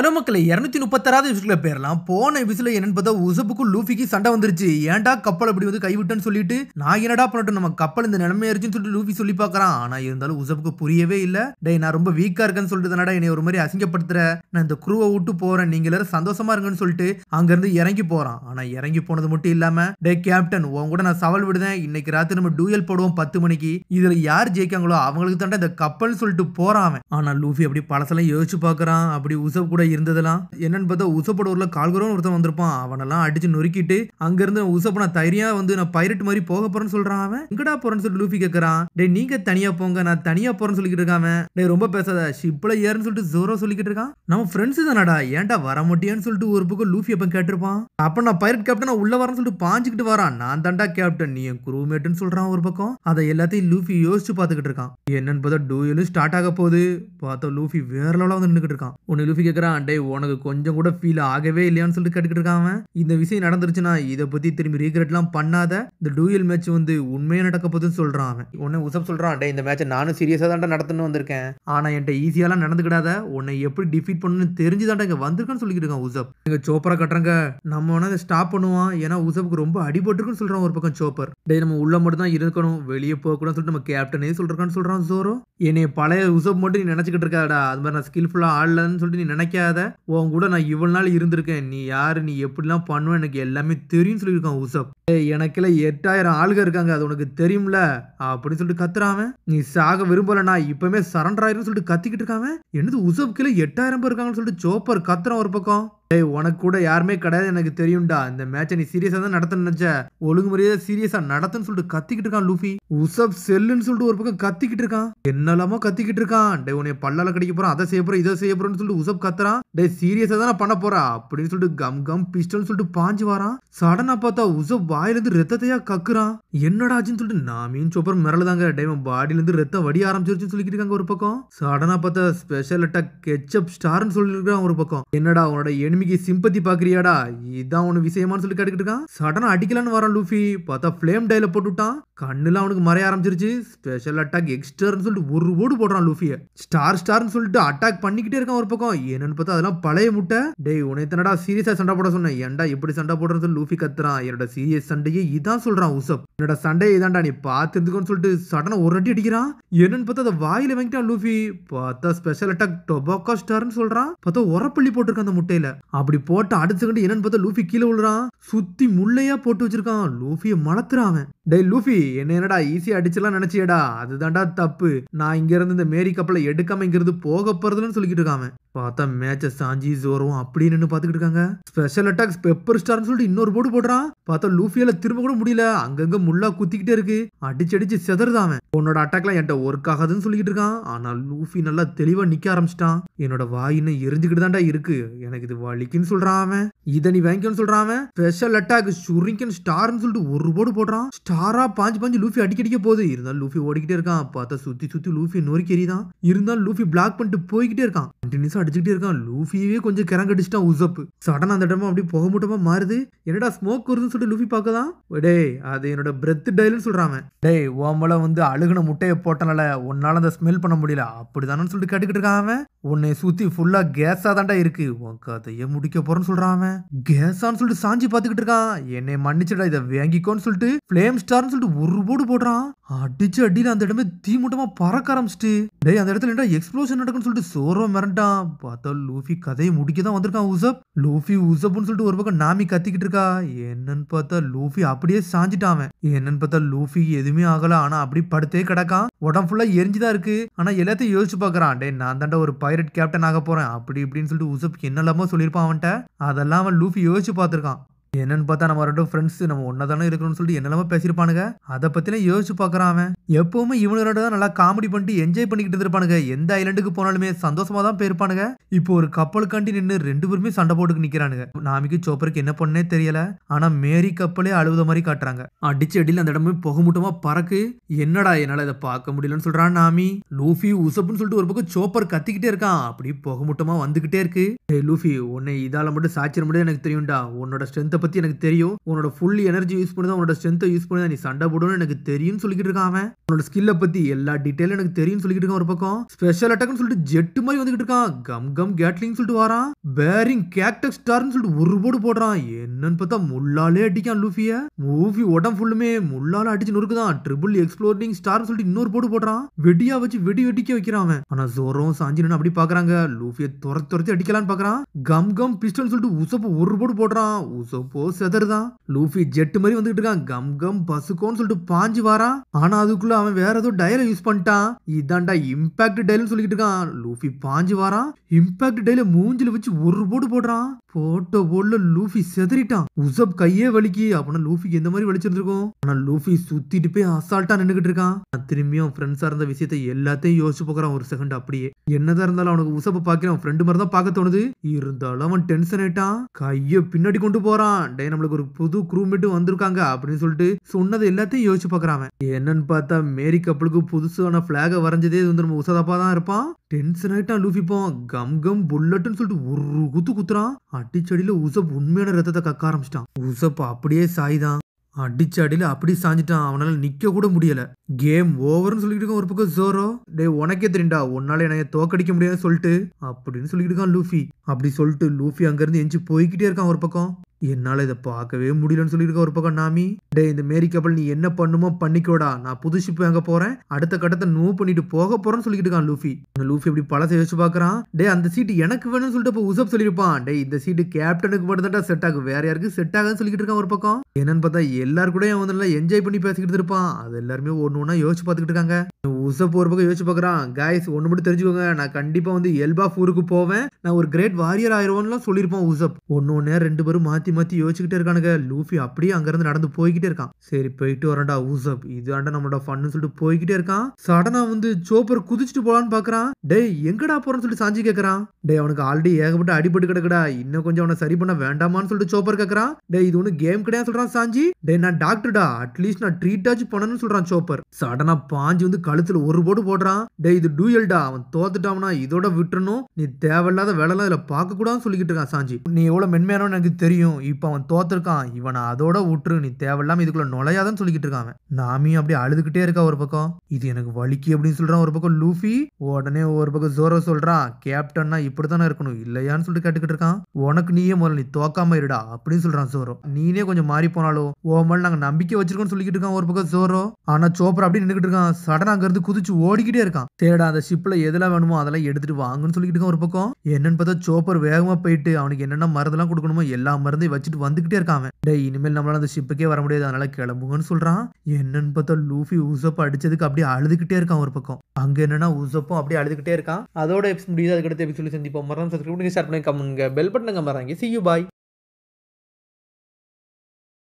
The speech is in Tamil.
ஹலோ மக்களே 236வது எபிசோட்ல பேர்லாம் போன எபிசோட்ல என்னன்னு பார்த்தா உசப்புக்கும் லூஃபிக்கு சண்டை வந்துருச்சு. ஏன்டா கப்பல் அப்படி வந்து கைவிட்டேன்னு சொல்லிட்டு நான் என்னடா பண்ணட்டும் நம்ம கப்பல் இந்த நிலைமையாயிருச்சுன்னு சொல்லிட்டு லூஃபி சொல்லி பார்க்கறான். ஆனா இருந்தாலும் உசப்புக்கு புரியவே இல்ல. டேய் நான் ரொம்ப வீக்கா இருக்கேன்னு சொல்லிட்டு தானடா என்னை ஒரு மாதிரி அசிங்கப்படுத்துற, நான் இந்த குரூவை விட்டு போறேன், நீங்க எல்லாரும் சந்தோஷமா இருங்கன்னு சொல்லிட்டு அங்க இருந்து இறங்கி போறான். ஆனா இறங்கி போனது மட்டும் இல்லாம டே கேப்டன் உன் கூட நான் சவால் விடுதேன், இன்னைக்கு ராத்திரி நம்ம டூயல் போடுவோம் 10 மணிக்கு, இதுல யார் ஜெயிக்காங்களோ அவங்களுக்கு தாண்டா இந்த கப்பல்னு சொல்லிட்டு போறான். ஆனா லூஃபி அப்படி பழசெல்லாம் யோசிச்சு பாக்குறான். அப்படி உசப் கூட இருந்ததெல்லாம் என்னன்னு பார்த்தா உசப்போட ஊர்ல கால்குரோன்னு ஒருத்தன் வந்திருப்பான். அவனெல்லாம் அடிச்சு நொறுக்கிட்டு அங்க இருந்து உசப் நான் தைரியா வந்து நான் பைரட் மாதிரி போக போறேன்னு சொல்றான். அவன் எங்கடா போறேன்னு சொல்லிட்டு லூஃபி கேட்கறான். டே நீங்க தனியா போங்க நான் தனியா போறேன்னு சொல்லிக்கிட்டு இருக்கான். டே ரொம்ப பேசாத ஷிப்ல ஏறுன்னு சொல்லிட்டு ஜோரோ சொல்லிக்கிட்டு இருக்கான். நம்ம ஃப்ரெண்ட்ஸ் தானடா ஏன்டா வர மாட்டியான்னு சொல்லிட்டு ஒரு பக்கம் லூஃபி அப்ப கேட்டிருப்பான். அப்ப நான் பைரட் கேப்டன் உள்ள வரேன்னு சொல்லிட்டு பாஞ்சுக்கிட்டு வரான். நான் தாண்டா கேப்டன் நீ என் குரூமேட்னு சொல்றான் ஒரு பக்கம். அதை எல்லாத்தையும் லூஃபி யோசிச்சு பாத்துக்கிட்டு இருக்கான். என்னன்னு பார்த்தா டூயலும் ஸ்டார்ட் ஆக போகுது. பார்த்தா லூஃபி வேற லெவலா வந்து நின்னுக்கிட்டு இருக்கான். உன்னை லூஃபி கேட்கறான். டே உனக்கு கொஞ்சம் கூட ஃபீல் ஆகவே இல்லையான்னு சொல்லிட்டு கேட்டுக்கிட்டு இருக்கான். இந்த விஷயம் நடந்துருச்சுன்னா இதை பத்தி திரும்பி ரீக்ரெட்லாம் பண்ணாத, இந்த டூயல் மேட்ச் வந்து உண்மையா நடக்க போகுதுன்னு சொல்றான். அவன் உன்னை உசப் சொல்றான். டே இந்த மேட்சை நானும் சீரியஸா தாண்டா நடத்தணும்னு வந்திருக்கேன், ஆனா என்கிட்ட ஈஸியாலாம் நடந்துக்கிடாத, உன்னை எப்படி டிஃபீட் பண்ணணும்னு தெரிஞ்சுதாண்டா இங்க வந்திருக்கான்னு சொல்லிக்கிட்டு இருக்கான் உசப். இங்க சோப்பரா கட்டுறாங்க, நம்ம வேணா இதை ஸ்டாப் பண்ணுவான், ஏன்னா உசப்புக்கு ரொம்ப அடிபட்டுருக்குன்னு சொல்றான் ஒரு பக்கம் சோப்பர். டே நம்ம உள்ள மட்டும் தான் இருக்கணும், வெளியே போகக்கூடாதுன்னு சொல்லிட்டு நம்ம கேப்டனே சொல்றான்னு சொல்றான் ஜோரோ. என்னை பழைய உசப் மட்டும் நீ நினைச்சுக்கிட்டு இருக்காடா, அது மாதிரி நான் ஸ்கில்ஃபுல்லா ஆடலன்னு சொல்லிட்டு நீ நினைக்காத, உன் கூட நான் இவ்வளவு நாள் இருந்திருக்கேன், நீ யாரு நீ எப்படிலாம் பண்ணுவேன் எனக்கு எல்லாமே தெரியும் சொல்லியிருக்கான் உசப். எனக்குல 8000 ஆளுக இருக்காங்க அது உனக்கு தெரியும்ல அப்படின்னு சொல்லிட்டு கத்துறான். நீ சாக விரும்பலனா இப்பவுமே சரண்டர் ஆயிரும் சொல்லிட்டு கத்திக்கிட்டு இருக்கான். என்னது உசப் கீழே 8000 பேர் இருக்காங்கன்னு சொல்லிட்டு சோப்பர் கத்துறான் ஒரு பக்கம். டேய் உனக்கு கூட யாருமே கிடையாது எனக்கு தெரியும்டா, இந்த மேட்சை நீ சீரியஸா தான் நடத்தணும்னு நினைச்ச, ஒழுங்கு முறையா சீரியஸா நடத்துன்னு சொல்லிட்டு கத்திக்கிட்டு இருக்கான் லூஃபி. உசப் செல்லுன்னு சொல்லிட்டு ஒரு பக்கம் கத்திக்கிட்டு இருக்கான். என்னெல்லாமோ கத்திக்கிட்டு இருக்கான். டே உன்னை பல்லால கடிக்க போறான், அதை செய்ய போறோம் இதை செய்ய போறோம்னு சொல்லிட்டு உசப் கத்துறான். டே சீரியஸா தான் பண்ண போறா அப்படின்னு சொல்லிட்டு கம் கம் பிஸ்டல் சொல்லிட்டு பாஞ்சு வரான். சடனா பார்த்தா உசப் வாயிலிருந்து ரத்தத்தையா கக்குறான். என்னடா ஆச்சுன்னு சொல்லிட்டு நாமியும் சோப்பர் மிரளதாங்க. டே பாடியில இருந்து ரத்தம் வடிய ஆரம்பிச்சிருச்சுன்னு சொல்லிக்கிட்டு இருக்காங்க ஒரு பக்கம். சடனா பார்த்தா ஸ்பெஷல் அட்டாக் கெச்சப் ஸ்டார்னு சொல்லிருக்கான் ஒரு பக்கம். என்னடா உன்னோட எனிமிக்கு சிம்பத்தி பாக்குறியாடா, இதான் உனக்கு விஷயமானு சொல்லி கேட்டுக்கிட்டு இருக்கான். சடனா அடிக்கலான்னு வரான் லூஃபி. பார்த்தா ஃபிளேம் டைல போட்டு விட்டான். கண்ணுல அவனுக்கு மறைய ஆரம்பிச்சிருச்சு. ஸ்பெஷல் அட்டாக் எக்ஸ்டர்னு சொல்லிட்டு ஒரு ஓடு போடுறான் லூஃபிய. ஸ்டார்னு சொல்லிட்டு அட்டாக் பண்ணிக்கிட்டே இருக்கான் ஒரு பக்கம். என்னன்னு பார்த்தா அதெல்லாம் பழைய முட்டை. டேய் உன்னை தன்னடா சீரியஸா சண்டை போட சொன்னேன், ஏன்டா எப்படி சண்டை போடுறது லூஃபி கத்துறான். என்னோட சீரியஸ் சண்டையே இதான் சொல்றான் உசப். என்னோட சண்டையை இதான்டா நீ பார்த்துருந்துக்கோன்னு சொல்லிட்டு சடனா ஒரு அடி அடிக்கிறான். என்னன்னு பார்த்தா அதை வாயில வாங்கிட்டான் லூஃபி. பார்த்தா ஸ்பெஷல் அட்டாக் டொபாக்கோ ஸ்டார்னு சொல்றான். பார்த்தா உரப்பள்ளி போட்டிருக்கான் அந்த முட்டையில. அப்படி போட்டு அடுத்த செகண்ட் என்னன்னு பார்த்தா லூஃபி கீழே விழுறான். சுத்தி முள்ளையா போட்டு வச்சிருக்கான். லூஃபியை மலத்துறான். டேய் லூஃபி என்னடா ஈஸியா அடிச்சலாம் நினைச்சியடா, அதுதான்டா தப்பு, நான் இங்க இருந்து இந்த மேரி கப்பலை எடுக்காம இங்க இருந்து போக போறதுன்னு சொல்லிக்கிட்டு இருக்காம. பார்த்தா மேட்ச சாஞ்சி ஜோரும் அப்படின்னு பாத்துக்கிட்டு இருக்காங்க. ஸ்பெஷல் அட்டாக் பெப்பர் ஸ்டார்னு சொல்லிட்டு இன்னொரு போடு போடுறான். பார்த்தா லூஃபியால திரும்ப கூட முடியல, அங்கங்க முள்ளா குத்திக்கிட்டே இருக்கு, அடிச்சு அடிச்சு செதறுதாம. உன்னோட அட்டாக்லாம் என்கிட்ட ஒர்க் ஆகாதுன்னு சொல்லிக்கிட்டு இருக்கான். ஆனா லூஃபி நல்லா தெளிவா நிக்க ஆரம்பிச்சிட்டான். என்னோட வாய் இன்னும் எரிஞ்சுக்கிட்டு தான்டா இருக்கு, எனக்கு இது வலிக்குன்னு சொல்றான் அவன். இதை நீ வாங்கிக்கன்னு சொல்றான் அவன். ஸ்பெஷல் அட்டாக் ஷூரிங்கன் ஸ்டார்னு சொல்லிட்டு ஒரு போடு போடுறான். ஸ்டாரா பாஞ்சு லூஃபி அடிக்கடிக்க போகுது. இருந்தாலும் லூஃபி ஓடிக்கிட்டே இருக்கான். பார்த்தா சுத்தி லூஃபி நொறுக்கி எறிதான். இருந்தாலும் லூஃபி பிளாக் பண்ணிட்டு போய்கிட்டே இருக்கான். கண்டினியூஸா அடிச்சுக்கிட்டே இருக்கான். லூஃபியே கொஞ்சம் கிறங்கடிச்சிட்டான் உசப். சடனா அந்த இடமா அப்படியே புகை மூட்டமா மாறுது. என்னடா ஸ்மோக் வருதுன்னு சொல்லிட்டு லூஃபி பார்க்கதான். டேய் அது என்னோட பிரெத் டைல்னு சொல்றான். டேய் ஓமல வந்து அழுகுன முட்டையை போட்டனால உன்னால அந்த ஸ்மெல் பண்ண முடியல அப்படிதானு சொல்லிட்டு கேட்டுக்கிட்டு இருக்கான் அவன். உன்னை சுத்தி ஃபுல்லா கேஸா தாண்டா இருக்கு, உன் கதையை முடிக்க போறேன்னு சொல்றான் அவன். கேஸான்னு சொல்லிட்டு சாஞ்சி பாத்துக்கிட்டு இருக்கான். என்னை மன்னிச்சுடா இதை வாங்கிக்கோன்னு சொல்லிட்டு ஃபிளேம் ஸ்டார்னு சொல்லிட்டு ஒரு போடு போடுறான். அடிச்சு அடியில அந்த இடமே தீ மூட்டமா பறக்க ஆரம்பிச்சிட்டு. டேய் அந்த இடத்துல எக்ஸ்ப்ளோஷன் நடக்குன்னு சொல்லிட்டு சோரோ மிரண்டான். பார்த்தா லூஃபி கதையை முடிக்க தான் வந்திருக்கான் உசப். லூஃபி உசப்னு சொல்லிட்டு ஒரு பக்கம் நாமி கத்திக்கிட்டு இருக்கா. என்னன்னு பார்த்தா லூஃபி அப்படியே சாஞ்சிட்டான். என்னன்னு பார்த்தா லூஃபி எதுவுமே ஆகல, ஆனா அப்படி படுத்தே கிடக்கான். உடம்பு ஃபுல்லா எரிஞ்சுதான் இருக்கு. ஆனா எல்லாத்தையும் யோசிச்சு பாக்குறான். டே நான் தாண்டா ஒரு பைரட் கேப்டன் ஆக போறேன் அப்படி இப்படின்னு சொல்லிட்டு உசப் என்னெல்லாமோ சொல்லியிருப்பான் அவன்கிட்ட. அதெல்லாம் அவன் லூஃபி யோசிச்சு பார்த்திருக்கான். என்னன்னு பார்த்தா நம்ம ரெண்டும் ஃப்ரெண்ட்ஸ், நம்ம ஒன்னதானே இருக்கணும்னு சொல்லிட்டு என்னெல்லாம பேசியிருப்பானுங்க. அதை பத்திலாம் யோசிச்சு பாக்குறான் அவன். எப்பவுமே இவனோட தான் நல்லா காமெடி பண்ணிட்டு என்ஜாய் பண்ணிக்கிட்டு இருப்பானுங்க. எந்த ஐலண்டுக்கு போனாலுமே சந்தோஷமா தான் போயிருப்பானுங்க. இப்போ ஒரு கப்பலுக்காண்டி நின்று ரெண்டு பேருமே சண்டை போட்டுக்கு நிக்கிறானுங்க. நாமிக்கு சோப்பருக்கு என்ன பண்ணே தெரியல. ஆனா மேரி கப்பலே அழுவுத மாதிரி காட்டுறாங்க. அடிச்சு அடியில் அந்த இடமே புகை மூட்டமா பறக்கு. என்னடா என்னால இதை பார்க்க முடியலன்னு சொல்றான் நாமி. லூஃபி உசப்னு சொல்லிட்டு ஒரு பக்கம் சோப்பர் கத்திக்கிட்டே இருக்கான். அப்படி புகை மூட்டமா வந்துகிட்டே இருக்கு. லூஃபி உன்னை இதால மட்டும் சாச்சிட முடியாது எனக்கு தெரியும்டா, உன்னோட ஸ்ட்ரென்த் பத்தி எனக்கு தெரியும், உன்னோட ஃபுல் எனர்ஜி யூஸ் பண்ணி தான், உன்னோட ஸ்ட்ரென்த்தை யூஸ் பண்ணி தான் நீ சண்டை போடணும்னு எனக்கு தெரியும்னு சொல்லிக்கிட்டு இருக்கான் அவன். உன்னோட ஸ்கில்லை பத்தி எல்லா டீட்டெயிலும் எனக்கு தெரியும்னு சொல்லிக்கிட்டு இருக்கான். ஒரு பக்கம் ஸ்பெஷல் அட்டாக்னு சொல்லிட்டு ஜெட் மாதிரி வந்துகிட்டு இருக்கான். கம் கம் கேட்லிங் சொல்லிட்டு வரான். பேரிங் கேக்டஸ் ஸ்டார்னு சொல்லிட்டு ஒரு போடு போடுறான். என்னன்னு பார்த்தா முள்ளாலே அடிக்கான் லூஃபிய. லூஃபி உடம்பு ஃபுல்லுமே முள்ளால அடிச்சு நொறுக்குதான். ட்ரிபிள் எக்ஸ்ப்ளோரிங் ஸ்டார்னு சொல்லிட்டு இன்னொரு போடு போடுறான். வெடியா வச்சு வெடி வெடிக்க வைக்கிறான் அவன். ஆனா ஜோரோவும் சாஞ்சினு அப்படி பாக்குறாங்க. லூஃபிய துரத்தி அடிக்கலான்னு பாக்குறான். கம் கம் பிஸ்டல் சொல்லிட்டு உசப்பு ஒரு போடு போடுறான். உசப்போ செதறுதான். லூஃபி ஜெட் மாதிரி வந்துகிட்டு இருக்கான். கம் கம் பசுக்கோன்னு சொல்லிட்டு பாஞ்சு வாரான். ஆனா அதுக்குள்ள அவன் வேற ஏதோ டயலை யூஸ் பண்ணிட்டான். இதான்டா இம்பாக்ட் டயல்னு சொல்லிட்டு இருக்கான். லூஃபி பாஞ்சு வாரான். இம்பாக்ட் டயல மூஞ்சில வச்சு ஒரு போடு போடுறான். போட்ட போல லூஃபி செதறிட்டான். உசப் கையே வலிக்கு. அப்படின்னா லூஃபிக்கு எந்த மாதிரி வலிச்சிருந்திருக்கும். ஆனா லூஃபி சுத்திட்டு போய் அசால்ட்டா நின்னுகிட்டு இருக்கான். திரும்பியும் ஃப்ரெண்ட்ஸா இருந்த விஷயத்தை எல்லாத்தையும் யோசிச்சு போக்குறான் ஒரு செகண்ட். அப்படியே என்னதான் இருந்தாலும் அவனுக்கு உசப்ப பாக்கிறேன் ஃப்ரெண்டு மாதிரி தான் பார்க்க தோணுது. இருந்தாலும் அவன் டென்ஷன் ஆயிட்டான். கைய பின்னாடி கொண்டு போறான். டே நம்மளுக்கு ஒரு புது க்ரூமேட் வந்திருக்காங்க அப்படின்னு சொல்லிட்டு சொன்னது எல்லாத்தையும் யோசிச்சு பாக்குறான். என்னன்னு பார்த்தா மேரி கப்பலுக்கு புதுசான பிளாக வரைஞ்சதே வந்து நம்ம உசதப்பா தான் இருப்பான். டென்ஷன் ஆயிட்டான் லூஃபி. கம் கம் புல்லட்னு சொல்லிட்டு ஒரு குத்துறான். அடிச்சடியில உசப் உண்மையான ரத்தத்தை கக்க ஆரம்பிச்சிட்டான். உசப் அப்படியே சாய்தான். அடிச்ச அடியில அப்படி சாஞ்சிட்டான். அவனால நிக்க கூட முடியல. கேம் ஓவர்னு சொல்லிட்டு இருக்கான் ஒரு பக்கம் ஜோரோ. டே உனக்கே தெரியும்டா உன்னால என்ன தோக்கடிக்க முடியாதுன்னு சொல்லிட்டு அப்படின்னு சொல்லிட்டு இருக்கான் லூஃபி. அப்படி சொல்லிட்டு லூஃபி அங்கிருந்து எஞ்சி போய்கிட்டே இருக்கான் ஒரு பக்கம். என்னால இதை பார்க்கவே முடியலன்னு சொல்லியிருக்க ஒரு பக்கம் நாமி. டே இந்த மேரி கப்பல் நீ என்ன பண்ணுமோ பண்ணிக்கோடா, நான் புது ஷிப் வாங்க போறேன், அடுத்த கட்டத்தை மூவ் பண்ணிட்டு போக போறேன்னு சொல்லிட்டு இருக்கான் லூஃபி. அந்த லூஃபி இப்படி பழசை யோசிச்சு பாக்குறான். டே அந்த சீட்டு எனக்கு வேணும்னு சொல்லிட்டு இப்போ உசப் சொல்லியிருப்பான். டே இந்த சீட்டு கேப்டனுக்கு மட்டும் தான் செட் ஆகும், வேற யாருக்கு செட் ஆகுதுன்னு சொல்லிட்டு இருக்கான் ஒரு பக்கம். என்னன்னு பார்த்தா எல்லாரும் கூட அவன் வந்து என்ஜாய் பண்ணி பேசிக்கிட்டு இருப்பான். அது எல்லாருமே ஒன்னு ஒன்னா யோசிச்சு பார்த்துக்கிட்டு இருக்காங்க. உசப் ஒரு பக்கம் யோசிச்சு பாக்குறான். கைஸ் ஒன்னு மட்டும் தெரிஞ்சுக்கோங்க, நான் கண்டிப்பா வந்து எல்பாஃப் ஊருக்கு போவேன், நான் ஒரு கிரேட் வாரியர் ஆயிருவான்லாம் சொல்லியிருப்பான் உசப். ஒன்னு ரெண்டு பேரும் மாத்தி யோசிச்சுக்கிட்டே இருக்கானுங்க. லூஃபி அப்படியே அங்க இருந்து நடந்து போய்கிட்டே இருக்கான். சரி போயிட்டு வரண்டா உசப், இதாண்டா நம்மளோட ஃபன்னு சொல்லிட்டு போய்கிட்டே இருக்கான். சடனா வந்து சோப்பர் குதிச்சுட்டு போலான்னு பாக்குறான். டேய் எங்கடா போறன்னு சொல்லிட்டு சாஞ்சி கேக்குறான். டேய் அவனுக்கு ஆல்ரெடி ஏகப்பட்ட அடிபட்டு கிடக்குடா, இன்னும் கொஞ்சம் அவனை சரி பண்ண வேண்டாமான்னு சொல்லிட்டு சோப்பர் கேக்குறான். டேய் இது ஒண்ணு கேம் கிடையாது சொல்றான் சாஞ்சி. டேய் நான் டாக்டர்டா, அட்லீஸ்ட் நான் ட்ரீட் ஆச்சு பண்ணணும்னு சொல்றான் சோப்பர். சடனா பாஞ்சு வந்து கழுத்துல ஒரு போடு போடுறான். டேய் இது டூயல்டா, அவன் தோத்துட்டான்னா இதோட விட்டுறணும், நீ தேவையில்லாத வேலைலாம் இதுல பார்க்க கூடாதுன்னு சொல்லிக்கிட்டு இருக்கான் சாஞ்சி. நீ எவ்வளவு மென்மையானவன்னு எனக்கு தெரியும், இப்ப அவன் தோத்திருக்கான், இவனை அதோட விட்டுரு, நீ தேவையில்லாம இதுக்குள்ள நுழையாதன்னு சொல்லிக்கிட்டு இருக்கான். நாமி அப்படியே அழுதுகிட்டே இருக்கா ஒரு பக்கம். இது எனக்கு வலிக்கு அப்படின்னு சொல்றான் ஒரு பக்கம் லூஃபி. உடனே ஒரு பக்கம் ஜோரோ சொல்றான், கேப்டன்னா இப்படித்தானே இருக்கணும் இல்லையான்னு சொல்லிட்டு கேட்டுக்கிட்டு இருக்கான். உனக்கு நீயே முதல்ல நீ தோக்காம இருடா அப்படின்னு சொல்றான் ஜோரோ. நீனே கொஞ்சம் மாறி போனாலும் ஓ மேல நாங்க நம்பிக்கை வச்சிருக்கோம்னு சொல்லிக்கிட்டு இருக்கான் ஒரு பக்கம் ஜோரோ. ஆனா சோப்பர் அப்படி நின்னுக்கிட்டு இருக்கான். சடனா அங்க இருந்து குதிச்சு ஓடிக்கிட்டே இருக்கான். தேடா அந்த ஷிப்ல எதெல்லாம் வேணுமோ அதெல்லாம் எடுத்துட்டு வாங்கன்னு சொல்லிக்கிட்டு இருக்கான் ஒரு பக்கம். என்னன்னு பார்த்தா சோப்பர் வேகமா போயிட்டு அவனுக்கு என்னென்ன மருந்தெல்லாம் கொடுக்கணுமோ எல்லா மருந்தையும் வச்சுட்டு வந்துகிட்டே இருக்கான். டேய் இனிமேல் நம்மளால அந்த ஷிப்புக்கே வர முடியாது, அதனால கிளம்புங்கன்னு சொல்றான். என்னன்னு பார்த்தா லூஃபி உசப்ப அடிச்சதுக்கு அப்படியே அழுதுகிட்டே இருக்கான் ஒரு பக்கம். அங்க என்னன்னா உசப்பும் அப்படியே அழுதுகிட்டே இருக்கான். அதோட எபிசோட் முடியுது. அதுக்கடுத்த எபிசோட் சந்திப்போம். மறக்காம சப்ஸ்கிரைப் பண்ணுங்க, ஷேர் பண்ணுங்க, கமெண்ட், பெல் பட்டனை கமராங்க. See you, bye.